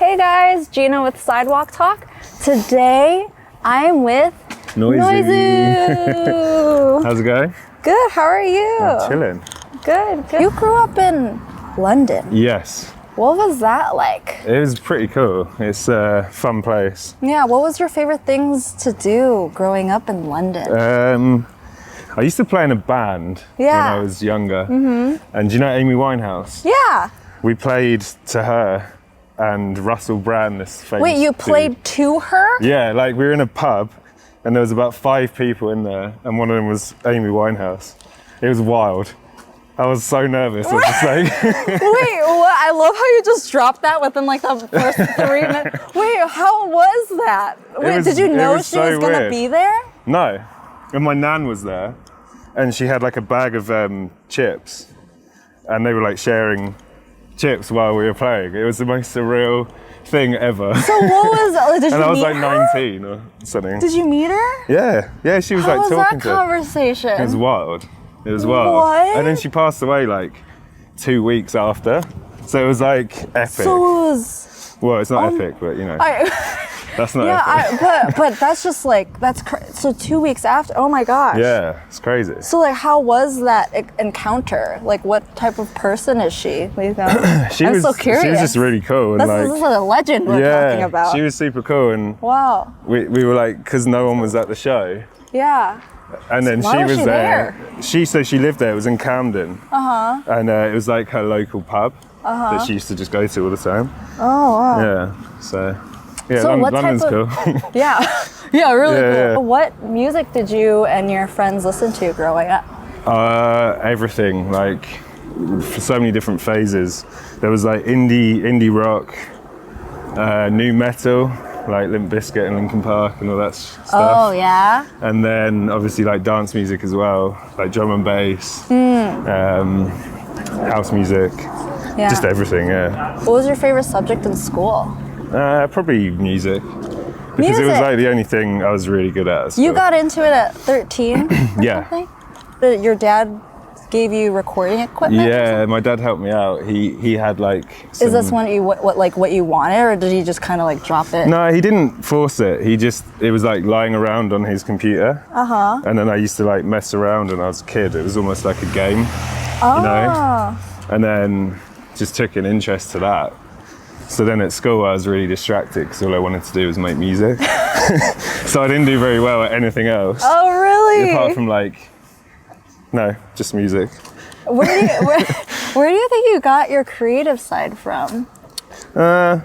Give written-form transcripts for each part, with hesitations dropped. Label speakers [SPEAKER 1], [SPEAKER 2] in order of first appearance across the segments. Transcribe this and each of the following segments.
[SPEAKER 1] Hey guys, Gina with Sidewalk Talk. Today I'm with Noizu.
[SPEAKER 2] How's it going?
[SPEAKER 1] Good, how are you?
[SPEAKER 2] I'm chilling.
[SPEAKER 1] Good. You grew up in London.
[SPEAKER 2] Yes.
[SPEAKER 1] What was that like?
[SPEAKER 2] It was pretty cool. It's a fun place.
[SPEAKER 1] Yeah, what was your favorite things to do growing up in London?
[SPEAKER 2] I used to play in a band when I was younger. And do you know Amy Winehouse?
[SPEAKER 1] Yeah.
[SPEAKER 2] We played to her and Russell Brand, this famous
[SPEAKER 1] Wait, you
[SPEAKER 2] dude.
[SPEAKER 1] played to her?
[SPEAKER 2] Yeah, like we were in a pub and there was about 5 people in there and one of them was Amy Winehouse. It was wild. I was so nervous. I was just like...
[SPEAKER 1] Wait, what? I love how you just dropped that within like the first 3 minutes. Wait, how was that? Wait, did you know she was going to be there?
[SPEAKER 2] No. And my nan was there and she had like a bag of chips and they were like sharing chips while we were playing. It was the most surreal thing ever.
[SPEAKER 1] So what was, did you
[SPEAKER 2] and I was
[SPEAKER 1] meet
[SPEAKER 2] like
[SPEAKER 1] her?
[SPEAKER 2] 19 or something.
[SPEAKER 1] Did you meet her?
[SPEAKER 2] Yeah, she was
[SPEAKER 1] How
[SPEAKER 2] like
[SPEAKER 1] was
[SPEAKER 2] talking
[SPEAKER 1] that
[SPEAKER 2] to her.
[SPEAKER 1] conversation?
[SPEAKER 2] It was wild. It was wild.
[SPEAKER 1] What?
[SPEAKER 2] And then she passed away like 2 weeks after. So it was like epic.
[SPEAKER 1] So it was...
[SPEAKER 2] Well, it's not epic, but you know. That's not epic.
[SPEAKER 1] but that's just like, so 2 weeks after, oh my gosh.
[SPEAKER 2] Yeah, it's crazy.
[SPEAKER 1] So like, how was that encounter? Like, what type of person is she? You know? I'm so curious.
[SPEAKER 2] She was just really cool. And
[SPEAKER 1] This is a legend we're talking about.
[SPEAKER 2] She was super cool. And
[SPEAKER 1] wow.
[SPEAKER 2] we were like, because no one was at the show.
[SPEAKER 1] Yeah.
[SPEAKER 2] And then
[SPEAKER 1] Why
[SPEAKER 2] she
[SPEAKER 1] was
[SPEAKER 2] was
[SPEAKER 1] she
[SPEAKER 2] there. She lived there. It was in Camden. And it was like her local pub that she used to just go to all the time.
[SPEAKER 1] Oh wow.
[SPEAKER 2] Yeah. So yeah,
[SPEAKER 1] So what
[SPEAKER 2] London's
[SPEAKER 1] type of,
[SPEAKER 2] cool.
[SPEAKER 1] yeah, really cool.
[SPEAKER 2] Yeah.
[SPEAKER 1] What music did you and your friends listen to growing up?
[SPEAKER 2] Everything, like for so many different phases. There was like indie rock, new metal, like Limp Bizkit and Linkin Park and all that stuff.
[SPEAKER 1] Oh yeah.
[SPEAKER 2] And then obviously like dance music as well, like drum and bass, house music, just everything. Yeah.
[SPEAKER 1] What was your favorite subject in school?
[SPEAKER 2] Probably music. Because it was like the only thing I was really good at.
[SPEAKER 1] You got into it at 13 or
[SPEAKER 2] Yeah.
[SPEAKER 1] something? Your dad gave you recording equipment?
[SPEAKER 2] Yeah, my dad helped me out. He had like
[SPEAKER 1] Is this what you wanted, or did he just kind of like drop it?
[SPEAKER 2] No, he didn't force it. It was like lying around on his computer. And then I used to like mess around when I was a kid. It was almost like a game, you know? And then just took an interest to that. So then at school I was really distracted because all I wanted to do was make music. So I didn't do very well at anything else.
[SPEAKER 1] Oh, really?
[SPEAKER 2] Apart from just music.
[SPEAKER 1] Where do you think you got your creative side from?
[SPEAKER 2] I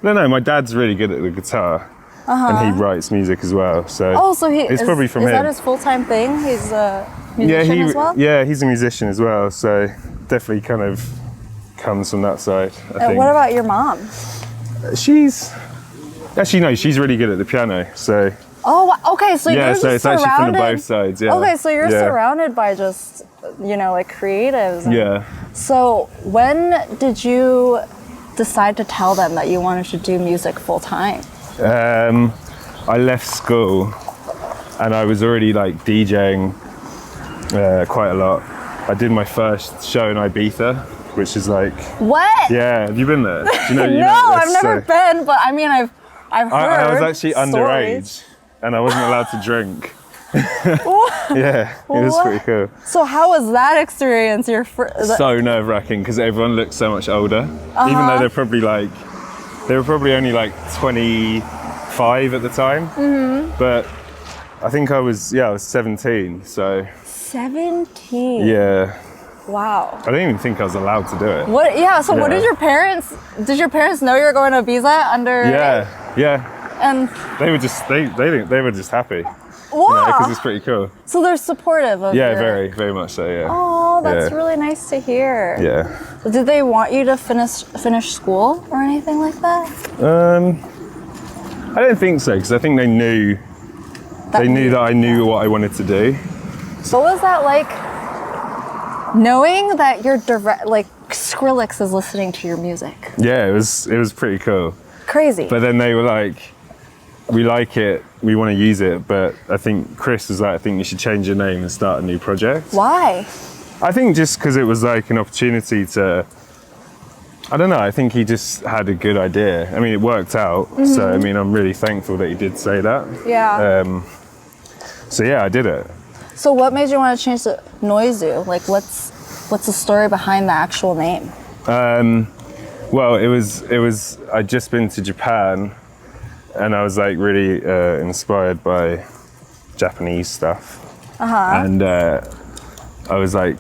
[SPEAKER 2] don't know. My dad's really good at the guitar, and he writes music as well. So it's probably from him.
[SPEAKER 1] Is that his full-time thing? He's a musician as well?
[SPEAKER 2] Yeah, he's a musician as well. So definitely kind of comes from that side. I think.
[SPEAKER 1] What about your mom?
[SPEAKER 2] She's really good at the piano. So
[SPEAKER 1] okay. So you're just
[SPEAKER 2] so it's
[SPEAKER 1] surrounded.
[SPEAKER 2] actually from both sides. Yeah.
[SPEAKER 1] Okay, so you're surrounded by just like creatives.
[SPEAKER 2] Yeah.
[SPEAKER 1] So when did you decide to tell them that you wanted to do music full time?
[SPEAKER 2] I left school, and I was already like DJing quite a lot. I did my first show in Ibiza, which is like...
[SPEAKER 1] What?
[SPEAKER 2] Yeah, have you been there? Do you know,
[SPEAKER 1] No, I've never been, but I mean, I've heard
[SPEAKER 2] I was actually
[SPEAKER 1] stories.
[SPEAKER 2] underage, and I wasn't allowed to drink. Yeah, it was pretty cool.
[SPEAKER 1] So how was that experience?
[SPEAKER 2] So nerve-wracking, because everyone looked so much older, even though they were probably only like 25 at the time. But I think I was 17, so...
[SPEAKER 1] 17?
[SPEAKER 2] Yeah.
[SPEAKER 1] Wow.
[SPEAKER 2] I didn't even think I was allowed to do it.
[SPEAKER 1] What? Yeah. So what did your parents know you were going to Ibiza under?
[SPEAKER 2] Yeah.
[SPEAKER 1] And
[SPEAKER 2] they were just they were just happy.
[SPEAKER 1] Wow.
[SPEAKER 2] Because it's pretty cool.
[SPEAKER 1] So they're supportive of
[SPEAKER 2] very, very much so. Yeah.
[SPEAKER 1] Oh, that's really nice to hear.
[SPEAKER 2] Yeah.
[SPEAKER 1] Did they want you to finish school or anything like that?
[SPEAKER 2] I don't think so, because I think they knew that I knew what I wanted to do.
[SPEAKER 1] What was that like? Knowing that Skrillex is listening to your music.
[SPEAKER 2] Yeah, it was pretty cool.
[SPEAKER 1] Crazy.
[SPEAKER 2] But then they were like, we like it, we want to use it, but I think Chris was like, I think you should change your name and start a new project.
[SPEAKER 1] Why?
[SPEAKER 2] I think just because it was like an opportunity to I don't know. I think he just had a good idea. I mean, it worked out. So, I mean, I'm really thankful that he did say that.
[SPEAKER 1] Yeah.
[SPEAKER 2] So yeah, I did it.
[SPEAKER 1] So what made you want to change to Noizu? Like, what's the story behind the actual name?
[SPEAKER 2] Well, it was. I'd just been to Japan, and I was like really inspired by Japanese stuff. And I was like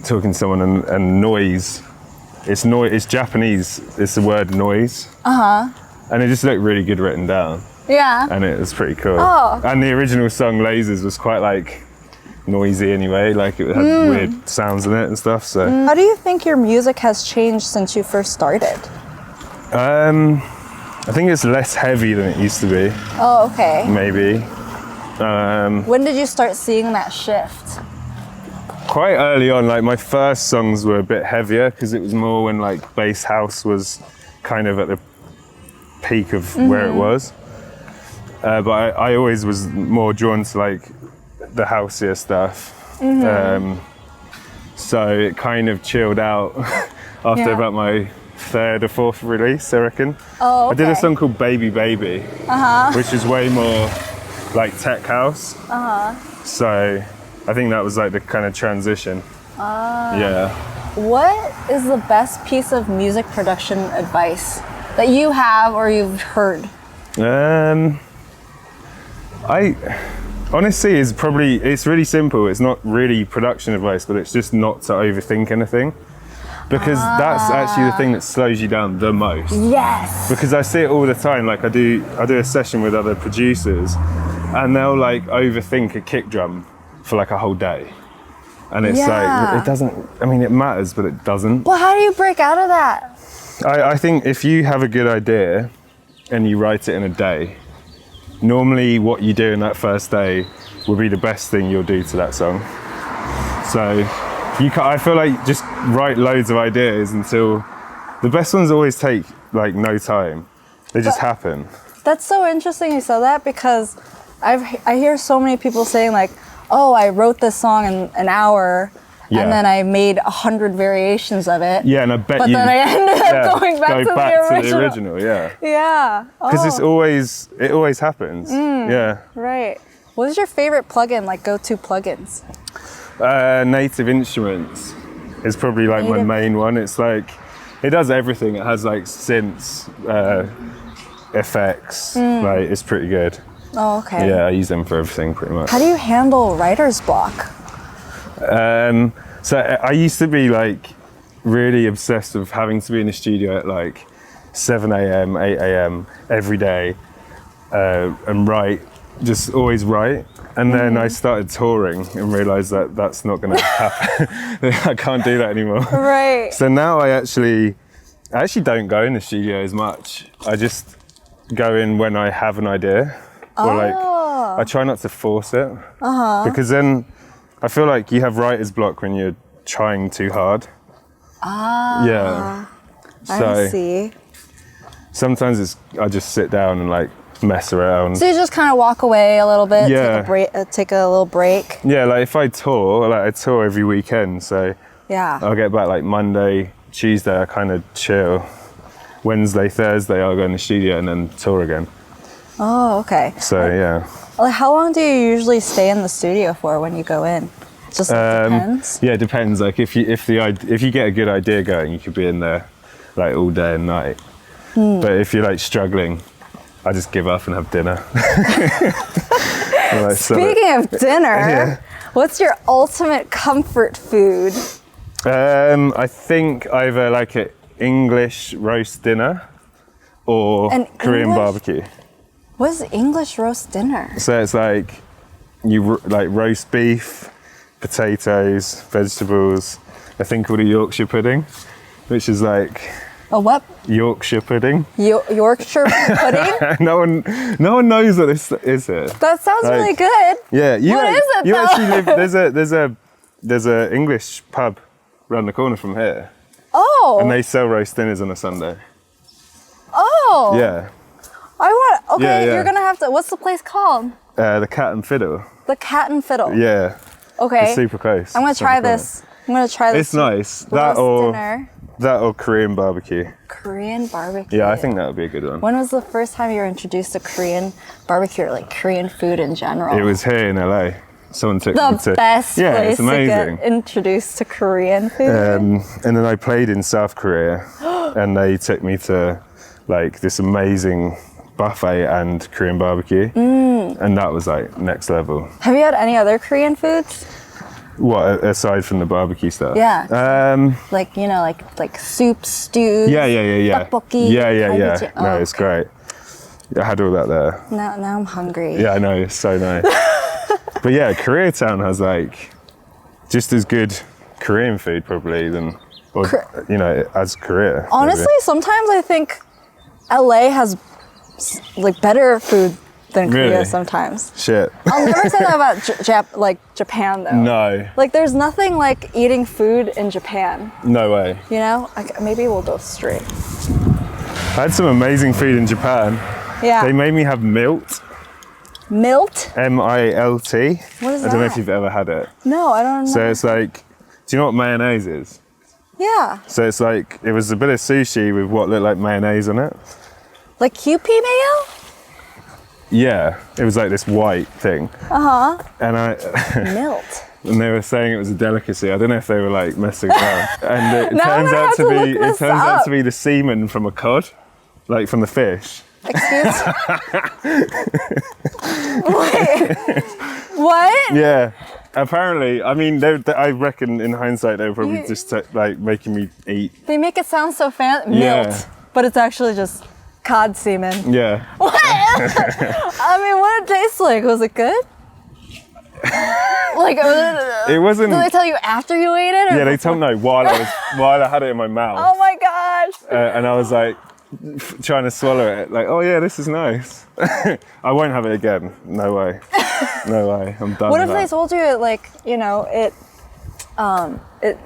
[SPEAKER 2] talking to someone, and noise. It's Japanese. It's the word noise. And it just looked really good written down.
[SPEAKER 1] Yeah.
[SPEAKER 2] And it was pretty cool.
[SPEAKER 1] Oh.
[SPEAKER 2] And the original song Lasers was quite like noisy anyway, like it had weird sounds in it and stuff. So
[SPEAKER 1] how do you think your music has changed since you first started?
[SPEAKER 2] I think it's less heavy than it used to be.
[SPEAKER 1] Oh, okay.
[SPEAKER 2] Maybe.
[SPEAKER 1] When did you start seeing that shift?
[SPEAKER 2] Quite early on, like my first songs were a bit heavier because it was more when like bass house was kind of at the peak of where it was. But I always was more drawn to like the houseier stuff. So it kind of chilled out after about my third or fourth release, I reckon.
[SPEAKER 1] Oh, okay.
[SPEAKER 2] I did a song called Baby Baby, which is way more like tech house. So I think that was like the kind of transition. Yeah. What
[SPEAKER 1] is the best piece of music production advice that you have or you've heard?
[SPEAKER 2] I honestly it's really simple. It's not really production advice, but it's just not to overthink anything. Because that's actually the thing that slows you down the most.
[SPEAKER 1] Yes.
[SPEAKER 2] Because I see it all the time. Like I do a session with other producers, and they'll like overthink a kick drum for like a whole day. And it's like, it doesn't, I mean, it matters, but it doesn't.
[SPEAKER 1] Well, how do you break out of that?
[SPEAKER 2] I think if you have a good idea and you write it in a day, normally what you do in that first day will be the best thing you'll do to that song. So I feel like just write loads of ideas until the best ones always take like no time. They just happen. That's
[SPEAKER 1] so interesting you said that, because I hear so many people saying like, oh, I wrote this song in an hour and then I made 100 variations of it.
[SPEAKER 2] Yeah, and I bet
[SPEAKER 1] but then I ended up going back to the original.
[SPEAKER 2] Yeah.
[SPEAKER 1] Yeah.
[SPEAKER 2] Because it always happens. Yeah.
[SPEAKER 1] Right. What is your favorite plugin, like go-to plugins?
[SPEAKER 2] Native Instruments is probably like my main one. It's like, it does everything. It has like synths, effects, like it's pretty good.
[SPEAKER 1] Oh, okay.
[SPEAKER 2] Yeah, I use them for everything pretty much.
[SPEAKER 1] How do you handle writer's block?
[SPEAKER 2] So I used to be like really obsessed with having to be in the studio at like 7 a.m., 8 a.m. every day and just always write. And then I started touring and realized that that's not going to happen. I can't do that anymore.
[SPEAKER 1] Right.
[SPEAKER 2] So now I actually don't go in the studio as much. I just go in when I have an idea. Or like, I try not to force it. Because then I feel like you have writer's block when you're trying too hard. Yeah. So
[SPEAKER 1] I see.
[SPEAKER 2] Sometimes I just sit down and like mess around.
[SPEAKER 1] So you just kind of walk away a little bit,
[SPEAKER 2] yeah.
[SPEAKER 1] take a little break.
[SPEAKER 2] Yeah, like if I tour, like I tour every weekend, so
[SPEAKER 1] yeah,
[SPEAKER 2] I'll get back like Monday, Tuesday, I kind of chill. Wednesday, Thursday, I'll go in the studio and then tour again.
[SPEAKER 1] Oh, okay.
[SPEAKER 2] So yeah.
[SPEAKER 1] Like, how long do you usually stay in the studio for when you go in? Just depends.
[SPEAKER 2] Yeah, it depends. Like if you get a good idea going, you could be in there like all day and night. But if you're like struggling, I just give up and have dinner.
[SPEAKER 1] Speaking of dinner, what's your ultimate comfort food?
[SPEAKER 2] I think either like an English roast dinner or Korean barbecue.
[SPEAKER 1] What is English roast dinner?
[SPEAKER 2] So it's like you like roast beef, potatoes, vegetables, a thing called a Yorkshire pudding, which is like
[SPEAKER 1] a what?
[SPEAKER 2] Yorkshire pudding.
[SPEAKER 1] Yorkshire pudding?
[SPEAKER 2] No one knows what this is here.
[SPEAKER 1] That sounds like, really good.
[SPEAKER 2] Yeah,
[SPEAKER 1] what is it?
[SPEAKER 2] You actually live. There's a English pub around the corner from here.
[SPEAKER 1] Oh.
[SPEAKER 2] And they sell roast dinners on a Sunday.
[SPEAKER 1] Oh.
[SPEAKER 2] Yeah.
[SPEAKER 1] Okay, you're gonna have to. What's the place called?
[SPEAKER 2] The Cat and Fiddle.
[SPEAKER 1] The Cat and Fiddle.
[SPEAKER 2] Yeah.
[SPEAKER 1] Okay.
[SPEAKER 2] It's super close.
[SPEAKER 1] I'm gonna try this. I'm gonna try this.
[SPEAKER 2] It's nice.
[SPEAKER 1] That or dinner.
[SPEAKER 2] That or Korean barbecue.
[SPEAKER 1] Korean barbecue.
[SPEAKER 2] Yeah, I think that would be a good one.
[SPEAKER 1] When was the first time you were introduced to Korean barbecue or like Korean food in general?
[SPEAKER 2] It was here in LA. Someone took me to...
[SPEAKER 1] The best place
[SPEAKER 2] it's amazing.
[SPEAKER 1] to get introduced to Korean food.
[SPEAKER 2] And then I played in South Korea and they took me to like this amazing buffet and Korean barbecue. And that was like next level.
[SPEAKER 1] Have you had any other Korean foods?
[SPEAKER 2] What, aside from the barbecue stuff?
[SPEAKER 1] Yeah. Like, you know, like soup, stews.
[SPEAKER 2] Yeah.
[SPEAKER 1] Tteokbokki.
[SPEAKER 2] Yeah. No, it's great. I had all that there.
[SPEAKER 1] Now I'm hungry.
[SPEAKER 2] Yeah, I know, it's so nice. But yeah, Koreatown has like just as good Korean food probably than, you know, as Korea.
[SPEAKER 1] Honestly,
[SPEAKER 2] maybe.
[SPEAKER 1] sometimes I think LA has like better food than Korea
[SPEAKER 2] Really?
[SPEAKER 1] Sometimes.
[SPEAKER 2] Shit.
[SPEAKER 1] I'll never say that about Japan though.
[SPEAKER 2] No.
[SPEAKER 1] Like there's nothing like eating food in Japan.
[SPEAKER 2] No way.
[SPEAKER 1] You know? Maybe we'll go straight.
[SPEAKER 2] I had some amazing food in Japan.
[SPEAKER 1] Yeah.
[SPEAKER 2] They made me have milt.
[SPEAKER 1] Milt?
[SPEAKER 2] M-I-L-T.
[SPEAKER 1] What is
[SPEAKER 2] I don't know
[SPEAKER 1] that?
[SPEAKER 2] if you've ever had it.
[SPEAKER 1] No, I don't know.
[SPEAKER 2] So it's like, do you know what mayonnaise is?
[SPEAKER 1] Yeah.
[SPEAKER 2] So it's like, it was a bit of sushi with what looked like mayonnaise on it.
[SPEAKER 1] Like QP mayo?
[SPEAKER 2] Yeah, it was like this white thing. And
[SPEAKER 1] Milt.
[SPEAKER 2] and they were saying it was a delicacy. I don't know if they were like messing around. And it
[SPEAKER 1] Now I'm
[SPEAKER 2] turns
[SPEAKER 1] gonna
[SPEAKER 2] out
[SPEAKER 1] have
[SPEAKER 2] to
[SPEAKER 1] to
[SPEAKER 2] be
[SPEAKER 1] look
[SPEAKER 2] it
[SPEAKER 1] this
[SPEAKER 2] turns out
[SPEAKER 1] up.
[SPEAKER 2] to be the semen from a cod, like from the fish.
[SPEAKER 1] Excuse? Wait. What?
[SPEAKER 2] Yeah. Apparently, I mean, I reckon in hindsight they were probably just like making me eat.
[SPEAKER 1] They make it sound so fancy.
[SPEAKER 2] Yeah.
[SPEAKER 1] Milt. But it's actually just cod semen.
[SPEAKER 2] Yeah.
[SPEAKER 1] What? I mean, what did it taste like? Was it good? Like,
[SPEAKER 2] It wasn't.
[SPEAKER 1] did they tell you after you ate it? Or
[SPEAKER 2] Yeah, they
[SPEAKER 1] before?
[SPEAKER 2] told me while I had it in my mouth.
[SPEAKER 1] Oh my gosh.
[SPEAKER 2] And I was like trying to swallow it, like, oh yeah, this is nice. I won't have it again. No way. No way. I'm done.
[SPEAKER 1] What
[SPEAKER 2] with
[SPEAKER 1] if they
[SPEAKER 2] that.
[SPEAKER 1] told you it, like, you know, it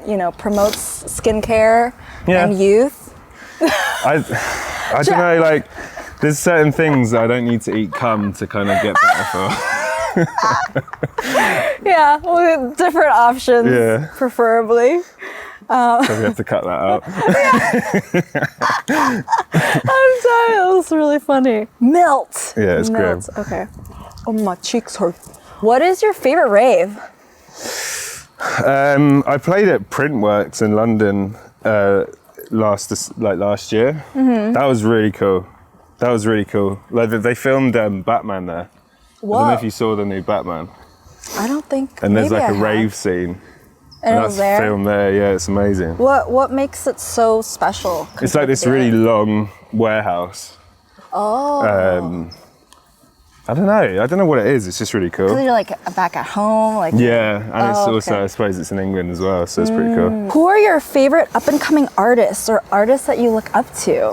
[SPEAKER 1] you know, promotes skincare and youth?
[SPEAKER 2] I don't know, like, there's certain things I don't need to eat cum to kind of get better for.
[SPEAKER 1] Yeah, with different options,
[SPEAKER 2] Yeah.
[SPEAKER 1] preferably.
[SPEAKER 2] Probably have to cut that out.
[SPEAKER 1] I'm sorry, that was really funny. Milt.
[SPEAKER 2] Yeah, it's grim.
[SPEAKER 1] Milt. Okay. Oh, my cheeks hurt. What is your favorite rave?
[SPEAKER 2] I played at Printworks in London last year. That was really cool. Like they filmed Batman there.
[SPEAKER 1] Whoa.
[SPEAKER 2] I don't know if you saw the new Batman.
[SPEAKER 1] I don't think.
[SPEAKER 2] And there's
[SPEAKER 1] maybe
[SPEAKER 2] like
[SPEAKER 1] I
[SPEAKER 2] a
[SPEAKER 1] have.
[SPEAKER 2] rave scene.
[SPEAKER 1] And it
[SPEAKER 2] that's
[SPEAKER 1] was there.
[SPEAKER 2] filmed there. Yeah, it's amazing.
[SPEAKER 1] What makes it so special?
[SPEAKER 2] It's like this really long warehouse.
[SPEAKER 1] Oh.
[SPEAKER 2] I don't know what it is. It's just really cool.
[SPEAKER 1] So you're like back at home, like.
[SPEAKER 2] Yeah, and it's also,
[SPEAKER 1] okay.
[SPEAKER 2] I suppose it's in England as well, so it's pretty cool.
[SPEAKER 1] Who are your favorite up and coming artists or artists that you look up to?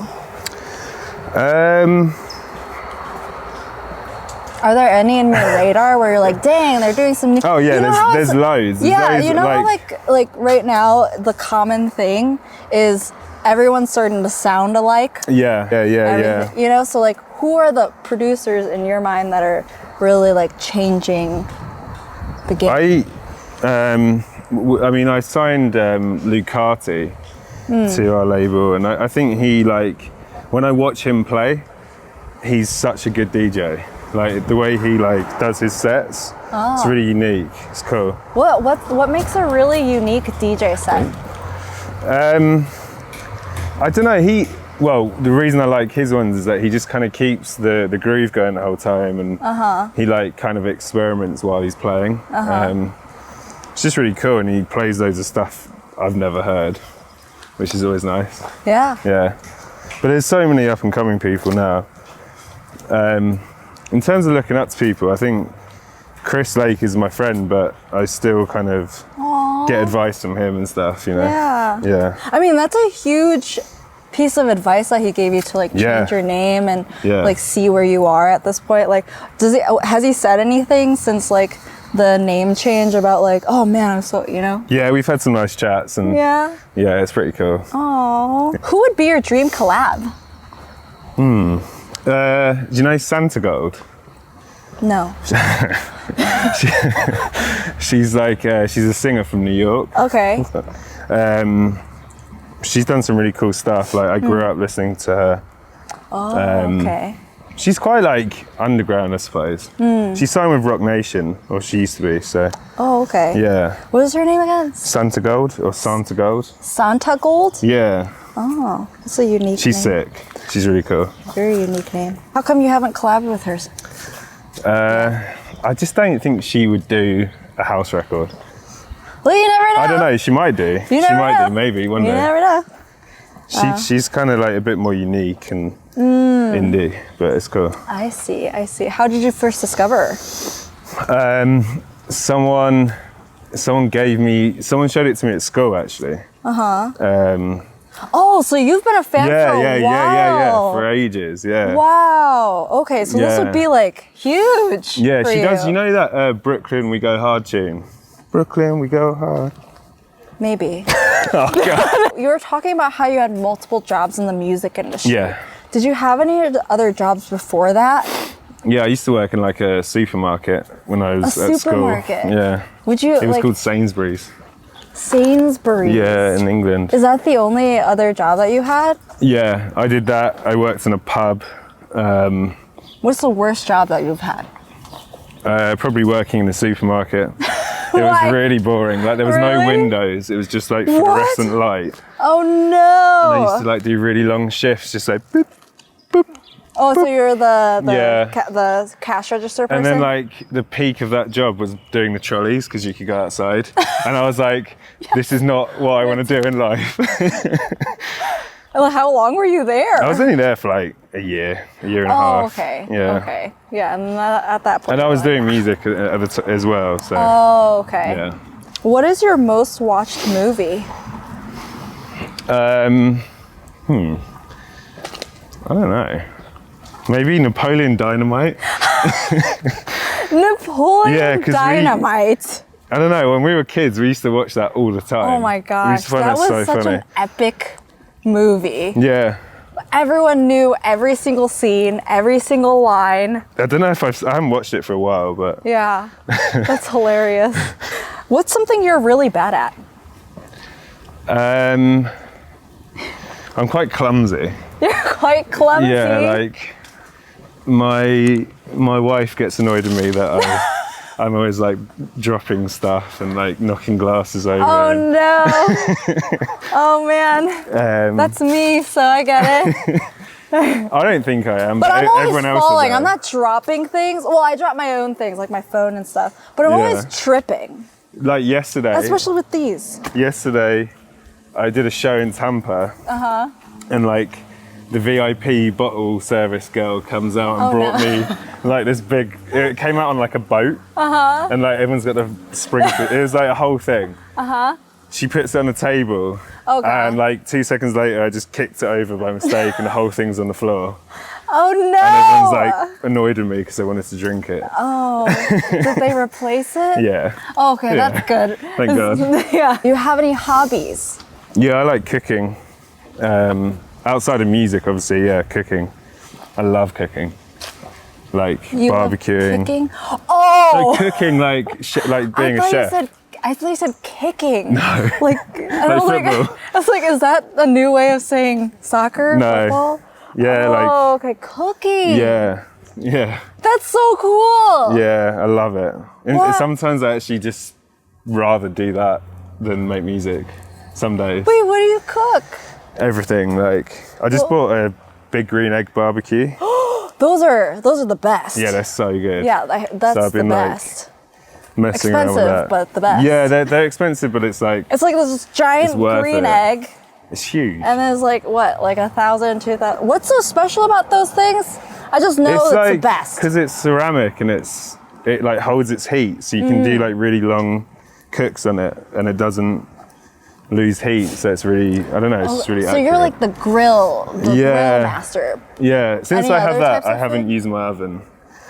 [SPEAKER 1] Are there any in your radar where you're like, dang, they're doing some new...
[SPEAKER 2] Oh yeah,
[SPEAKER 1] You know how
[SPEAKER 2] there's
[SPEAKER 1] it's-
[SPEAKER 2] loads. There's
[SPEAKER 1] Yeah,
[SPEAKER 2] loads
[SPEAKER 1] you
[SPEAKER 2] that,
[SPEAKER 1] know how like right now the common thing is everyone's starting to sound alike.
[SPEAKER 2] Yeah.
[SPEAKER 1] Everything, you know, so like who are the producers in your mind that are really like changing the game?
[SPEAKER 2] I mean, I signed Lucati to our label, and I think he, like, when I watch him play, he's such a good DJ. Like the way he like does his sets, it's really unique. It's cool.
[SPEAKER 1] What makes a really unique DJ set?
[SPEAKER 2] I don't know. The reason I like his ones is that he just kind of keeps the groove going the whole time, and he like kind of experiments while he's playing. It's just really cool, and he plays loads of stuff I've never heard, which is always nice.
[SPEAKER 1] Yeah.
[SPEAKER 2] Yeah, but there's so many up and coming people now. In terms of looking up to people, I think Chris Lake is my friend, but I still kind of get advice from him and stuff, you know? Yeah.
[SPEAKER 1] I mean, that's a huge piece of advice that he gave you to like change your name and like see where you are at this point. Like, has he said anything since like the name change about like, oh man, I'm so, you know?
[SPEAKER 2] Yeah, we've had some nice chats, and yeah, it's pretty cool.
[SPEAKER 1] Oh, who would be your dream collab?
[SPEAKER 2] Do you know Santa Gold?
[SPEAKER 1] No.
[SPEAKER 2] She's like she's a singer from New York.
[SPEAKER 1] Okay.
[SPEAKER 2] she's done some really cool stuff. Like I grew up listening to her.
[SPEAKER 1] Okay.
[SPEAKER 2] She's quite like underground, I suppose. She's signed with Rock Nation, or she used to be. So.
[SPEAKER 1] Oh, okay.
[SPEAKER 2] Yeah.
[SPEAKER 1] What is her name again?
[SPEAKER 2] Santa Gold or Santa Gold.
[SPEAKER 1] Santa Gold?
[SPEAKER 2] Yeah.
[SPEAKER 1] Oh, that's a unique
[SPEAKER 2] She's
[SPEAKER 1] name.
[SPEAKER 2] sick. She's really cool.
[SPEAKER 1] Very unique name. How come you haven't collabed with her?
[SPEAKER 2] I just don't think she would do a house record.
[SPEAKER 1] Well, you never know.
[SPEAKER 2] I don't know. She might do.
[SPEAKER 1] You never know.
[SPEAKER 2] Do, maybe one day.
[SPEAKER 1] You never know.
[SPEAKER 2] She's kind of like a bit more unique and indie, but it's cool.
[SPEAKER 1] I see. How did you first discover her?
[SPEAKER 2] Someone showed it to me at school actually.
[SPEAKER 1] Oh, so you've been a fan for a while.
[SPEAKER 2] Yeah, for ages, yeah.
[SPEAKER 1] Wow. Okay, so this would be like huge.
[SPEAKER 2] Yeah,
[SPEAKER 1] for
[SPEAKER 2] she
[SPEAKER 1] you.
[SPEAKER 2] does. You know that Brooklyn We Go Hard tune? Brooklyn We Go Hard.
[SPEAKER 1] Maybe.
[SPEAKER 2] Oh, God.
[SPEAKER 1] You were talking about how you had multiple jobs in the music industry.
[SPEAKER 2] Yeah.
[SPEAKER 1] Did you have any other jobs before that?
[SPEAKER 2] Yeah, I used to work in like a supermarket when I was at school.
[SPEAKER 1] Supermarket?
[SPEAKER 2] Yeah.
[SPEAKER 1] Would you
[SPEAKER 2] It was called Sainsbury's.
[SPEAKER 1] Sainsbury's?
[SPEAKER 2] Yeah, in England.
[SPEAKER 1] Is that the only other job that you had?
[SPEAKER 2] Yeah, I did that. I worked in a pub.
[SPEAKER 1] What's the worst job that you've had?
[SPEAKER 2] Probably working in the supermarket. It was
[SPEAKER 1] Why?
[SPEAKER 2] really boring. Like there was no
[SPEAKER 1] Really?
[SPEAKER 2] windows. It was just like fluorescent light.
[SPEAKER 1] Oh
[SPEAKER 2] And I used
[SPEAKER 1] no!
[SPEAKER 2] to like do really long shifts, just like boop, boop.
[SPEAKER 1] Oh, so you're the
[SPEAKER 2] Yeah.
[SPEAKER 1] the cash register person?
[SPEAKER 2] And then like the peak of that job was doing the trolleys because you could go outside. And I was like, this is not what I want to do in life.
[SPEAKER 1] How long were you there?
[SPEAKER 2] I was only there for like a year and a half.
[SPEAKER 1] Okay.
[SPEAKER 2] Yeah.
[SPEAKER 1] Okay. Yeah, and at that point.
[SPEAKER 2] And I was
[SPEAKER 1] you're
[SPEAKER 2] doing music as well. So.
[SPEAKER 1] Oh, okay.
[SPEAKER 2] Yeah.
[SPEAKER 1] What is your most watched movie?
[SPEAKER 2] I don't know. Maybe Napoleon Dynamite.
[SPEAKER 1] Napoleon
[SPEAKER 2] Yeah, 'cause
[SPEAKER 1] Dynamite.
[SPEAKER 2] I don't know. When we were kids, we used to watch that all the time.
[SPEAKER 1] Oh my
[SPEAKER 2] We
[SPEAKER 1] gosh,
[SPEAKER 2] used to find
[SPEAKER 1] that was
[SPEAKER 2] so
[SPEAKER 1] such
[SPEAKER 2] funny.
[SPEAKER 1] an epic movie.
[SPEAKER 2] Yeah.
[SPEAKER 1] Everyone knew every single scene, every single line.
[SPEAKER 2] I don't know if I haven't watched it for a while, but
[SPEAKER 1] Yeah, that's hilarious. What's something you're really bad at?
[SPEAKER 2] I'm quite clumsy.
[SPEAKER 1] You're quite clumsy.
[SPEAKER 2] Yeah, like my wife gets annoyed with me that I'm always like dropping stuff and like knocking glasses over.
[SPEAKER 1] Oh no. Oh man. That's me, so I get it.
[SPEAKER 2] I don't think I am,
[SPEAKER 1] But I'm
[SPEAKER 2] everyone
[SPEAKER 1] always
[SPEAKER 2] else
[SPEAKER 1] falling.
[SPEAKER 2] is.
[SPEAKER 1] I'm not dropping things. Well, I drop my own things, like my phone and stuff. But I'm always tripping,
[SPEAKER 2] Like yesterday.
[SPEAKER 1] especially with these.
[SPEAKER 2] Yesterday, I did a show in Tampa. And like the VIP bottle service girl comes out and brought me like this big. It came out on like a boat. And like everyone's got the sprinkler. It was like a whole thing. She puts it on the table.
[SPEAKER 1] Okay.
[SPEAKER 2] And like 2 seconds later, I just kicked it over by mistake, and the whole thing's on the floor.
[SPEAKER 1] Oh no!
[SPEAKER 2] And everyone's like annoyed with me because they wanted to drink it.
[SPEAKER 1] Oh, did they replace it?
[SPEAKER 2] Yeah.
[SPEAKER 1] Oh, okay, that's good.
[SPEAKER 2] Thank God.
[SPEAKER 1] Yeah. Do you have any hobbies?
[SPEAKER 2] Yeah, I like cooking. Outside of music, obviously, yeah, cooking. I love cooking. Like
[SPEAKER 1] You love
[SPEAKER 2] barbecuing.
[SPEAKER 1] cooking? Oh!
[SPEAKER 2] Like cooking, like being a chef.
[SPEAKER 1] I thought you said kicking. No. Like, I
[SPEAKER 2] Like
[SPEAKER 1] was like,
[SPEAKER 2] football.
[SPEAKER 1] I was like, is that a new way of saying soccer?
[SPEAKER 2] No.
[SPEAKER 1] Football?
[SPEAKER 2] Yeah,
[SPEAKER 1] Oh, okay, cooking.
[SPEAKER 2] yeah,
[SPEAKER 1] That's so cool.
[SPEAKER 2] yeah. I love it. And
[SPEAKER 1] What?
[SPEAKER 2] sometimes I actually just rather do that than make music. Some days.
[SPEAKER 1] Wait, what do you cook?
[SPEAKER 2] Everything. Like I just bought a big green egg barbecue.
[SPEAKER 1] Those are the best.
[SPEAKER 2] Yeah, they're so good.
[SPEAKER 1] Yeah, that's
[SPEAKER 2] I've
[SPEAKER 1] the
[SPEAKER 2] been, like,
[SPEAKER 1] best.
[SPEAKER 2] Messing around with
[SPEAKER 1] Expensive,
[SPEAKER 2] that.
[SPEAKER 1] but the best.
[SPEAKER 2] Yeah, they're expensive, but it's like
[SPEAKER 1] It's like this giant
[SPEAKER 2] It's worth
[SPEAKER 1] green
[SPEAKER 2] it.
[SPEAKER 1] egg,
[SPEAKER 2] it's huge.
[SPEAKER 1] and there's like what, like 1,000, 2,000. What's so special about those things? I just know it's
[SPEAKER 2] like
[SPEAKER 1] the best.
[SPEAKER 2] because it's ceramic and it like holds its heat, so you can do like really long cooks on it, and it doesn't lose heat. So it's really, I don't know, it's just really
[SPEAKER 1] So
[SPEAKER 2] accurate.
[SPEAKER 1] you're like the grill master.
[SPEAKER 2] Yeah, since
[SPEAKER 1] Any
[SPEAKER 2] I have
[SPEAKER 1] other
[SPEAKER 2] that,
[SPEAKER 1] types
[SPEAKER 2] I
[SPEAKER 1] of
[SPEAKER 2] haven't
[SPEAKER 1] food?
[SPEAKER 2] used my oven.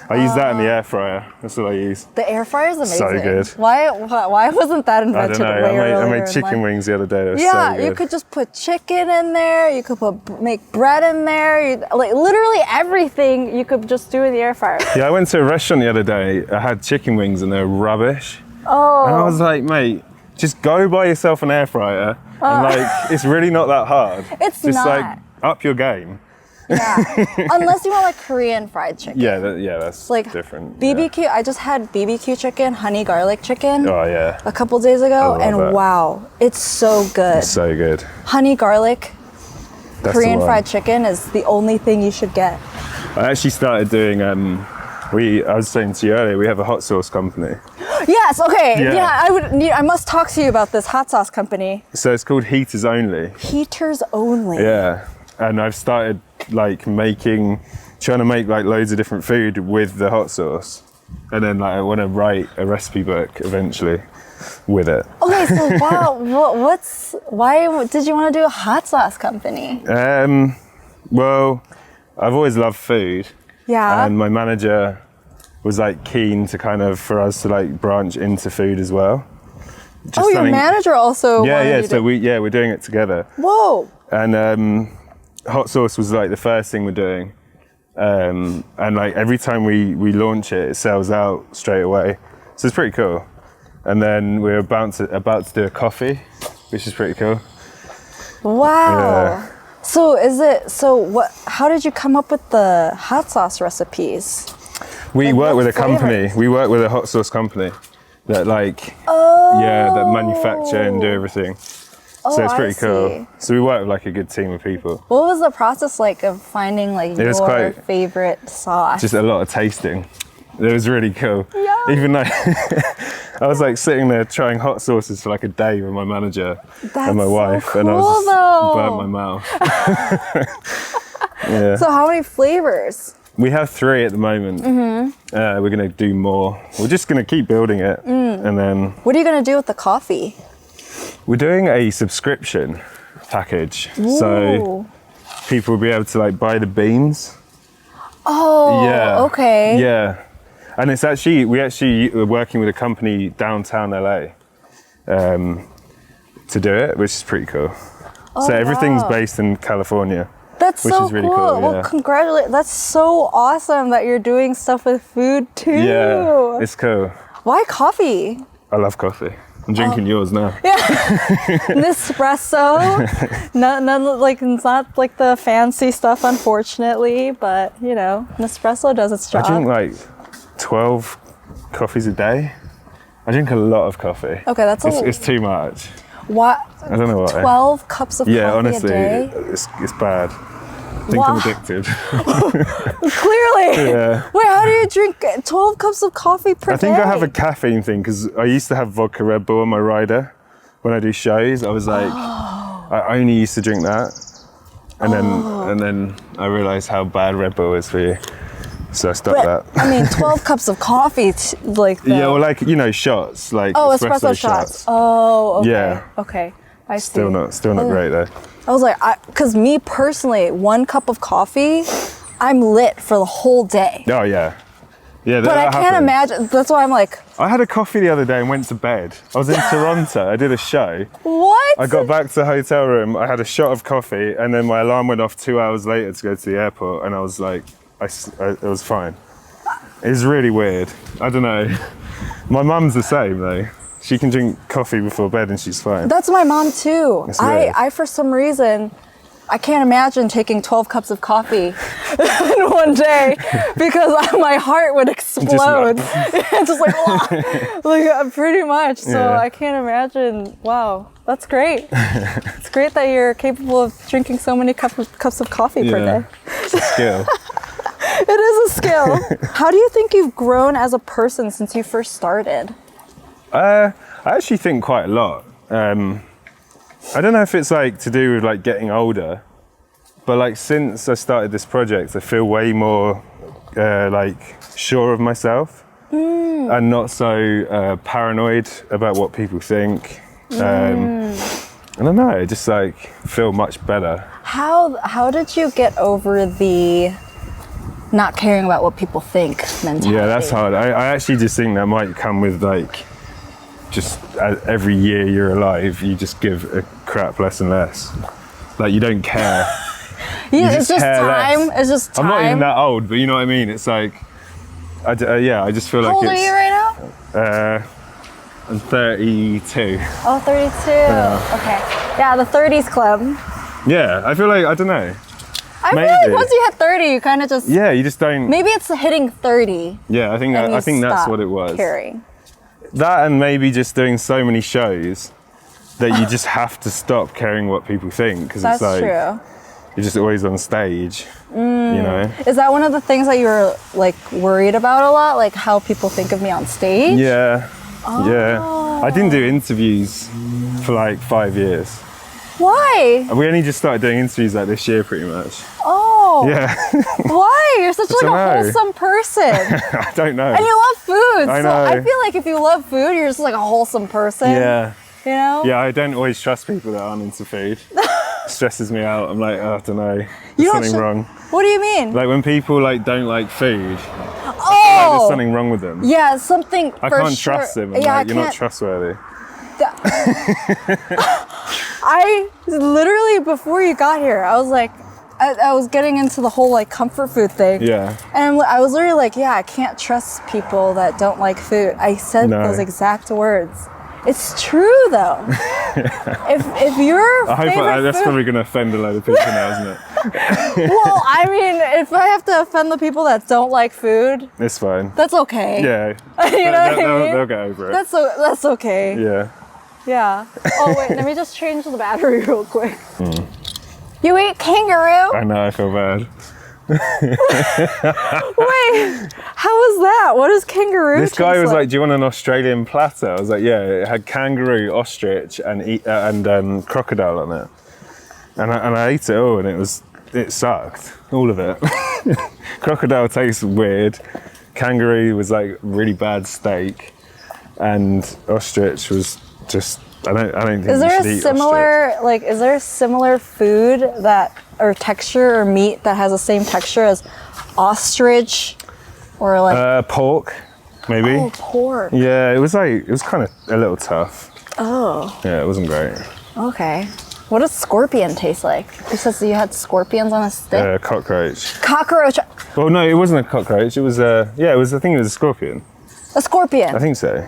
[SPEAKER 2] I use that in the air fryer. That's what I use.
[SPEAKER 1] The air fryer is amazing.
[SPEAKER 2] So good.
[SPEAKER 1] Why wasn't that
[SPEAKER 2] I
[SPEAKER 1] invented
[SPEAKER 2] don't know.
[SPEAKER 1] way earlier?
[SPEAKER 2] I made
[SPEAKER 1] in
[SPEAKER 2] chicken
[SPEAKER 1] life?
[SPEAKER 2] wings the other day. It was
[SPEAKER 1] Yeah,
[SPEAKER 2] so good.
[SPEAKER 1] you could just put chicken in there. You could make bread in there. Like literally everything you could just do in the air fryer.
[SPEAKER 2] Yeah, I went to a restaurant the other day. I had chicken wings and they're rubbish.
[SPEAKER 1] Oh.
[SPEAKER 2] And I was like, mate, just go buy yourself an air fryer. And like, it's really not that hard.
[SPEAKER 1] It's
[SPEAKER 2] just
[SPEAKER 1] not.
[SPEAKER 2] like up your game.
[SPEAKER 1] Yeah, unless you want like Korean fried chicken.
[SPEAKER 2] Yeah, that's
[SPEAKER 1] like
[SPEAKER 2] different.
[SPEAKER 1] BBQ. I just had BBQ chicken, honey garlic chicken.
[SPEAKER 2] Oh yeah.
[SPEAKER 1] A couple days ago, and
[SPEAKER 2] that.
[SPEAKER 1] wow, it's so good.
[SPEAKER 2] It's so good.
[SPEAKER 1] Honey garlic,
[SPEAKER 2] That's
[SPEAKER 1] Korean fried chicken is the only thing you should get.
[SPEAKER 2] I actually started doing. I was saying to you earlier, we have a hot sauce company.
[SPEAKER 1] Yes. Okay.
[SPEAKER 2] Yeah.
[SPEAKER 1] I must talk to you about this hot sauce company.
[SPEAKER 2] So it's called Heaters Only.
[SPEAKER 1] Heaters Only.
[SPEAKER 2] Yeah, and I've started like trying to make like loads of different food with the hot sauce, and then like I want to write a recipe book eventually with it.
[SPEAKER 1] Okay, so wow, why did you want to do a hot sauce company?
[SPEAKER 2] Well, I've always loved food.
[SPEAKER 1] Yeah.
[SPEAKER 2] And my manager was like keen to for us to like branch into food as well.
[SPEAKER 1] Your manager also.
[SPEAKER 2] We're doing it together.
[SPEAKER 1] Whoa.
[SPEAKER 2] And hot sauce was like the first thing we're doing. And like every time we launch it, it sells out straight away. So it's pretty cool. And then we're about to do a coffee, which is pretty cool.
[SPEAKER 1] Wow.
[SPEAKER 2] Yeah.
[SPEAKER 1] How did you come up with the hot sauce recipes?
[SPEAKER 2] We work with a company. We work with a hot sauce company that that manufacture and do everything. So it's pretty cool. So we work with like a good team of people.
[SPEAKER 1] What was the process like of finding your favorite sauce?
[SPEAKER 2] Just a lot of tasting. It was really cool.
[SPEAKER 1] Yeah.
[SPEAKER 2] Even though I was like sitting there trying hot sauces for like a day with my manager and my wife,
[SPEAKER 1] cool,
[SPEAKER 2] and I was just burnt my mouth. Yeah.
[SPEAKER 1] So how many flavors?
[SPEAKER 2] We have 3 at the moment. Mm-hmm. We're gonna do more. We're just gonna keep building it, and then.
[SPEAKER 1] What are you gonna do with the coffee?
[SPEAKER 2] We're doing a subscription package,
[SPEAKER 1] Ooh.
[SPEAKER 2] So people will be able to like buy the beans.
[SPEAKER 1] Oh, yeah. Okay.
[SPEAKER 2] Yeah. And it's we are working with a company downtown LA to do it, which is pretty cool.
[SPEAKER 1] Oh,
[SPEAKER 2] so everything's
[SPEAKER 1] wow.
[SPEAKER 2] based in California.
[SPEAKER 1] That's
[SPEAKER 2] which
[SPEAKER 1] so
[SPEAKER 2] is really
[SPEAKER 1] cool.
[SPEAKER 2] Yeah.
[SPEAKER 1] Well, congratulations. That's so awesome that you're doing stuff with food too.
[SPEAKER 2] Yeah, it's cool.
[SPEAKER 1] Why coffee?
[SPEAKER 2] I love coffee. I'm drinking yours now.
[SPEAKER 1] Yeah. Nespresso. It's not like the fancy stuff, unfortunately, but Nespresso does its job.
[SPEAKER 2] I drink like 12 coffees a day. I drink a lot of coffee.
[SPEAKER 1] Okay,
[SPEAKER 2] it's too much.
[SPEAKER 1] What?
[SPEAKER 2] I don't know why.
[SPEAKER 1] 12 cups of coffee
[SPEAKER 2] honestly,
[SPEAKER 1] a day?
[SPEAKER 2] it's bad. I think I'm addicted.
[SPEAKER 1] Clearly.
[SPEAKER 2] Yeah.
[SPEAKER 1] Wait, how do you drink 12 cups of coffee per day?
[SPEAKER 2] I think I have a caffeine thing because I used to have vodka Red Bull on my rider when I do shows. I was like, I only used to drink that, and then I realized how bad Red Bull is for you. So I stopped that.
[SPEAKER 1] I mean, 12 cups of coffee,
[SPEAKER 2] Yeah, well, shots, like espresso shots.
[SPEAKER 1] Oh, okay.
[SPEAKER 2] Yeah.
[SPEAKER 1] Okay, I see.
[SPEAKER 2] Still not great though.
[SPEAKER 1] I was like, because me personally, 1 cup of coffee, I'm lit for the whole day.
[SPEAKER 2] Oh yeah. Yeah,
[SPEAKER 1] but I can't imagine. That's why I'm like.
[SPEAKER 2] I had a coffee the other day and went to bed. I was in Toronto. I did a show.
[SPEAKER 1] What?
[SPEAKER 2] I got back to the hotel room. I had a shot of coffee, and then my alarm went off 2 hours later to go to the airport, and I was like, it was fine. It was really weird. I don't know. My mum's the same though. She can drink coffee before bed and she's fine.
[SPEAKER 1] That's my mom too. I for some reason, I can't imagine taking 12 cups of coffee in one day because my heart would explode. Just like pretty much. So yeah. I can't imagine. Wow, that's great. It's great that you're capable of drinking so many cups of coffee per day.
[SPEAKER 2] It's a skill.
[SPEAKER 1] It is a skill. How do you think you've grown as a person since you first started?
[SPEAKER 2] I actually think quite a lot. I don't know if it's like to do with like getting older, but like since I started this project, I feel way more like sure of myself and not so paranoid about what people think. I don't know, I just like feel much better.
[SPEAKER 1] How did you get over the not caring about what people think mentality?
[SPEAKER 2] Yeah, that's hard. I actually just think that might come with like, just every year you're alive, you just give a crap less and less. Like you don't care.
[SPEAKER 1] It's just time.
[SPEAKER 2] Less.
[SPEAKER 1] It's just time.
[SPEAKER 2] I'm not even that old, but you know what I mean? It's like, I just feel
[SPEAKER 1] How
[SPEAKER 2] like
[SPEAKER 1] old are you right now?
[SPEAKER 2] I'm 32.
[SPEAKER 1] Oh, 32. Yeah. Okay. Yeah, the 30s club.
[SPEAKER 2] Yeah, I feel like, I don't know.
[SPEAKER 1] I feel like once you hit 30, you kind of just...
[SPEAKER 2] Yeah, you just don't...
[SPEAKER 1] Maybe it's hitting 30.
[SPEAKER 2] Yeah, I think that's what it was.
[SPEAKER 1] Caring.
[SPEAKER 2] That and maybe just doing so many shows that you just have to stop caring what people think. Because it's like...
[SPEAKER 1] True.
[SPEAKER 2] You're just always on stage, you know?
[SPEAKER 1] Is that one of the things that you were like worried about a lot? Like how people think of me on stage?
[SPEAKER 2] Yeah, yeah. I didn't do interviews for like 5 years.
[SPEAKER 1] Why?
[SPEAKER 2] We only just started doing interviews like this year pretty much.
[SPEAKER 1] Oh.
[SPEAKER 2] Yeah.
[SPEAKER 1] Why? You're such like a wholesome person.
[SPEAKER 2] I don't know.
[SPEAKER 1] And you love food.
[SPEAKER 2] I know.
[SPEAKER 1] So I feel like if you love food, you're just like a wholesome person.
[SPEAKER 2] Yeah.
[SPEAKER 1] You know?
[SPEAKER 2] Yeah, I don't always trust people that aren't into food. It stresses me out. I'm like, oh, I don't know. There's something wrong.
[SPEAKER 1] What do you mean?
[SPEAKER 2] Like when people like don't like food.
[SPEAKER 1] Oh.
[SPEAKER 2] Like there's something wrong with them.
[SPEAKER 1] Yeah, something.
[SPEAKER 2] I can't trust them.
[SPEAKER 1] Yeah,
[SPEAKER 2] like, you're not trustworthy.
[SPEAKER 1] I literally, before you got here, I was like, I was getting into the whole like comfort food thing.
[SPEAKER 2] Yeah.
[SPEAKER 1] And I was literally like, yeah, I can't trust people that don't like food. I said those exact words. It's true though. If your
[SPEAKER 2] that's probably going to offend a load of people now, isn't it?
[SPEAKER 1] Well, I mean, if I have to offend the people that don't like food,
[SPEAKER 2] it's fine.
[SPEAKER 1] That's okay.
[SPEAKER 2] Yeah.
[SPEAKER 1] You know what I mean?
[SPEAKER 2] They'll get over it.
[SPEAKER 1] That's okay.
[SPEAKER 2] Yeah.
[SPEAKER 1] Yeah. Oh wait, let me just change the battery real quick. You ate kangaroo?
[SPEAKER 2] I know, I feel bad.
[SPEAKER 1] Wait, how was that? What does kangaroo
[SPEAKER 2] This guy was like, do you want an Australian platter? I was like, yeah, it had kangaroo, ostrich and crocodile on it. And I ate it all and it sucked, all of it. Crocodile tastes weird. Kangaroo was like really bad steak. And ostrich was just, I don't think you should eat ostrich.
[SPEAKER 1] Is there a similar food that, or texture or meat that has the same texture as ostrich or like?
[SPEAKER 2] Pork, maybe.
[SPEAKER 1] Oh, pork.
[SPEAKER 2] Yeah, it was kind of a little tough.
[SPEAKER 1] Oh.
[SPEAKER 2] Yeah, it wasn't great.
[SPEAKER 1] Okay. What does scorpion taste like? You said you had scorpions on a stick?
[SPEAKER 2] Cockroach.
[SPEAKER 1] Cockroach.
[SPEAKER 2] Well, no, it wasn't a cockroach. It was I think it was a scorpion.
[SPEAKER 1] A scorpion?
[SPEAKER 2] I think so.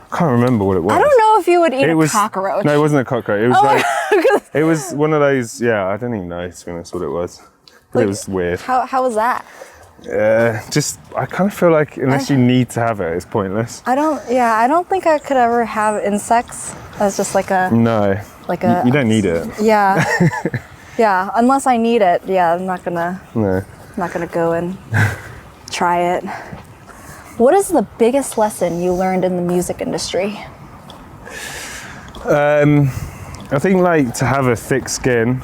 [SPEAKER 2] I can't remember what it was.
[SPEAKER 1] I don't know if you would eat a cockroach.
[SPEAKER 2] No, it wasn't a cockroach. It was it was one of those, I don't even know, to be honest, what it was. But it was weird.
[SPEAKER 1] How was that?
[SPEAKER 2] I kind of feel like unless you need to have it, it's pointless.
[SPEAKER 1] I don't think I could ever have insects as just like a...
[SPEAKER 2] No.
[SPEAKER 1] Like a...
[SPEAKER 2] You don't need it.
[SPEAKER 1] Yeah. Yeah, unless I need it, I'm not gonna...
[SPEAKER 2] No.
[SPEAKER 1] I'm not gonna go and try it. What is the biggest lesson you learned in the music industry?
[SPEAKER 2] I think like to have a thick skin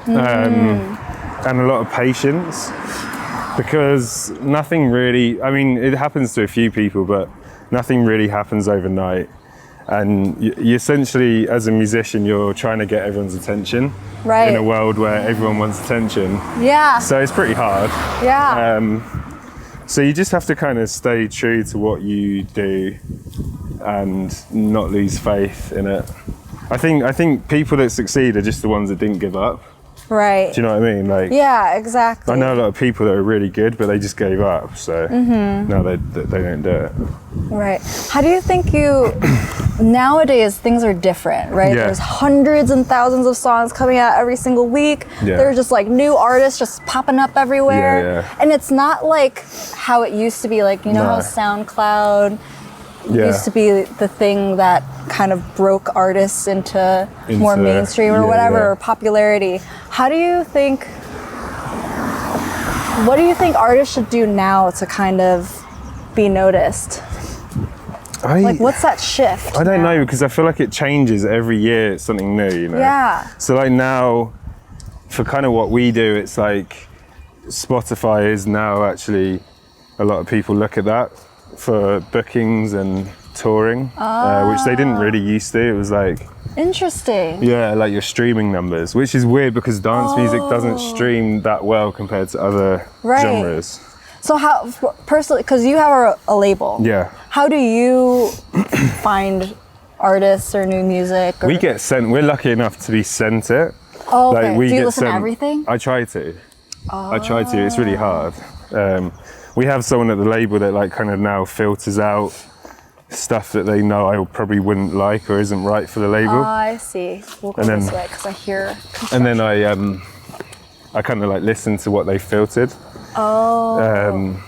[SPEAKER 2] and a lot of patience, because nothing really, I mean, it happens to a few people, but nothing really happens overnight. And you essentially, as a musician, you're trying to get everyone's attention in a world where everyone wants attention.
[SPEAKER 1] Yeah.
[SPEAKER 2] So it's pretty hard.
[SPEAKER 1] Yeah.
[SPEAKER 2] So you just have to kind of stay true to what you do and not lose faith in it. I think people that succeed are just the ones that didn't give up.
[SPEAKER 1] Right.
[SPEAKER 2] Do you know what I mean? Like,
[SPEAKER 1] yeah, exactly.
[SPEAKER 2] I know a lot of people that are really good, but they just gave up. So no, they don't do it.
[SPEAKER 1] Right. How do you think nowadays things are different, right?
[SPEAKER 2] Yeah.
[SPEAKER 1] There's hundreds and thousands of songs coming out every single week.
[SPEAKER 2] Yeah.
[SPEAKER 1] There's just like new artists just popping up everywhere.
[SPEAKER 2] Yeah.
[SPEAKER 1] And it's not like how it used to be, like, you know how SoundCloud used to be the thing that kind of broke artists into more mainstream or whatever, or popularity. What do you think artists should do now to kind of be noticed? What's that shift?
[SPEAKER 2] I don't know, because I feel like it changes every year. It's something new, you know?
[SPEAKER 1] Yeah.
[SPEAKER 2] So like now, for kind of what we do, it's like Spotify is now actually, a lot of people look at that for bookings and touring, which they didn't really used to. It was like...
[SPEAKER 1] Interesting.
[SPEAKER 2] Yeah, like your streaming numbers, which is weird because dance music doesn't stream that well compared to other genres.
[SPEAKER 1] So how, personally, because you have a label.
[SPEAKER 2] Yeah.
[SPEAKER 1] How do you find artists or new music? Or?
[SPEAKER 2] We get sent, we're lucky enough to be sent it.
[SPEAKER 1] Oh, okay. Do you listen to everything?
[SPEAKER 2] I try to. I try to, it's really hard. We have someone at the label that like kind of now filters out stuff that they know I probably wouldn't like or isn't right for the label.
[SPEAKER 1] Oh, I see. We'll go this way because I hear
[SPEAKER 2] construction. And then I kind of like listen to what they filtered.
[SPEAKER 1] Oh.